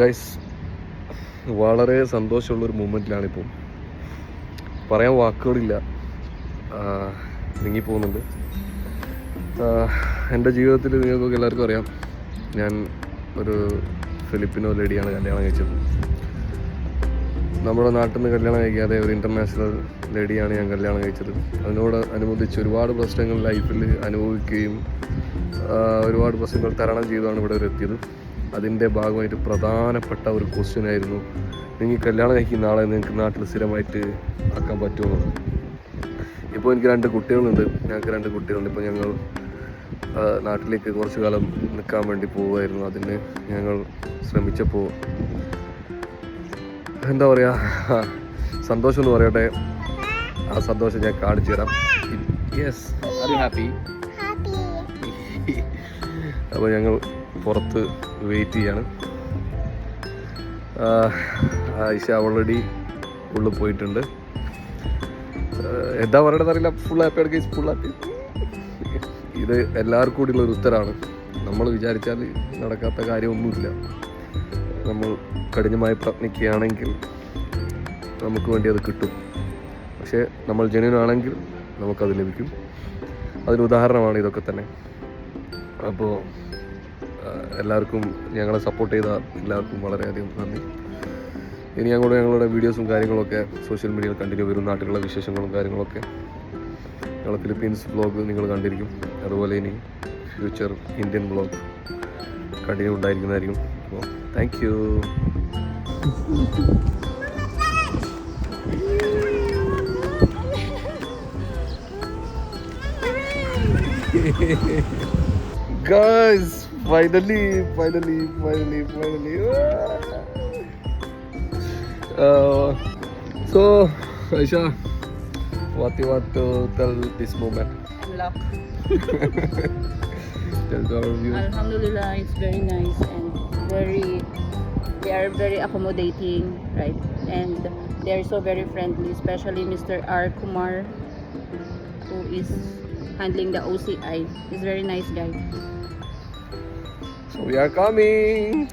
Guys, വളരെ സന്തോഷമുള്ളൊരു മൂമെൻറ്റിലാണിപ്പോൾ. പറയാൻ വാക്കുകളില്ല, നീങ്ങിപ്പോകുന്നുണ്ട്. എൻ്റെ ജീവിതത്തിൽ നിങ്ങൾക്കൊക്കെ എല്ലാവർക്കും അറിയാം, ഞാൻ ഒരു ഫിലിപ്പിനോ ലേഡിയാണ് കല്യാണം കഴിച്ചത്. നമ്മുടെ നാട്ടിൽ നിന്ന് കല്യാണം കഴിക്കാതെ ഒരു ഇൻ്റർനാഷണൽ ലേഡിയാണ് ഞാൻ കല്യാണം കഴിച്ചത്. അതിനോട് അനുബന്ധിച്ച് ഒരുപാട് പ്രശ്നങ്ങൾ ലൈഫിൽ അനുഭവിക്കുകയും ഒരുപാട് പ്രശ്നങ്ങൾ തരണം ചെയ്താണ് ഇവിടെ വരെ എത്തിയത്. അതിൻ്റെ ഭാഗമായിട്ട് പ്രധാനപ്പെട്ട ഒരു ക്വസ്റ്റ്യൻ ആയിരുന്നു, നിങ്ങൾ കല്യാണം കഴിക്കുന്ന ആളെ നിങ്ങൾക്ക് നാട്ടിൽ സ്ഥിരമായിട്ട് ആക്കാൻ പറ്റുമോ? ഇപ്പോൾ എനിക്ക് 2 കുട്ടികളുണ്ട്. ഞങ്ങൾക്ക് 2 കുട്ടികളുണ്ട്. ഇപ്പോൾ ഞങ്ങൾ നാട്ടിലേക്ക് കുറച്ച് കാലം നിൽക്കാൻ വേണ്ടി പോവുമായിരുന്നു. അതിന് ഞങ്ങൾ ശ്രമിച്ചപ്പോൾ എന്താ പറയുക, സന്തോഷം എന്ന് പറയട്ടെ, ആ സന്തോഷം ഞാൻ കാണിച്ചു തരാം. Yes, are you happy? അപ്പോൾ ഞങ്ങൾ പുറത്ത് വെയിറ്റ് ചെയ്യാണ്. ആയിഷ ഓൾറെഡി ഉള്ളിൽ പോയിട്ടുണ്ട്. എന്താ പറയണത് അറിയില്ല, ഫുൾ ഹാപ്പിയാണ് ഗൈസ്, ഫുൾ ഹാപ്പി. ഇത് എല്ലാവർക്കും കൂടിയുള്ള ഒരു ഉത്തരമാണ്. നമ്മൾ വിചാരിച്ചാൽ നടക്കാത്ത കാര്യമൊന്നുമില്ല. നമ്മൾ കഠിനമായി പ്രയത്നിക്കുകയാണെങ്കിൽ നമുക്ക് വേണ്ടി അത് കിട്ടും. പക്ഷേ നമ്മൾ ജെന്യുനാണെങ്കിൽ നമുക്കത് ലഭിക്കും. അതിന് ഉദാഹരണമാണ് ഇതൊക്കെ തന്നെ. അപ്പോൾ എല്ലാവർക്കും, ഞങ്ങളെ സപ്പോർട്ട് ചെയ്ത എല്ലാവർക്കും വളരെയധികം നന്ദി. ഇനി ഞങ്ങളുടെ വീഡിയോസും കാര്യങ്ങളൊക്കെ സോഷ്യൽ മീഡിയയിൽ കണ്ടിന്യൂ വരും. നാട്ടിലുള്ള വിശേഷങ്ങളും കാര്യങ്ങളൊക്കെ ഞങ്ങൾ ഫിലിപ്പീൻസ് വ്ളോഗ് നിങ്ങൾ കണ്ടിരിക്കും. അതുപോലെ ഇനി ഫ്യൂച്ചർ ഇന്ത്യൻ വ്ളോഗ് കണ്ടിന്യൂ ഉണ്ടായിരിക്കുന്നതായിരിക്കും. അപ്പോൾ thank you. Guys, finally. So, Aisha, what you want to tell this moment? Luck. Tell to our viewers. Alhamdulillah, it's very nice and they are very accommodating, right? And they are so very friendly, especially Mr. R. Kumar, who is handling the OCI. He's very nice guy. So we are coming.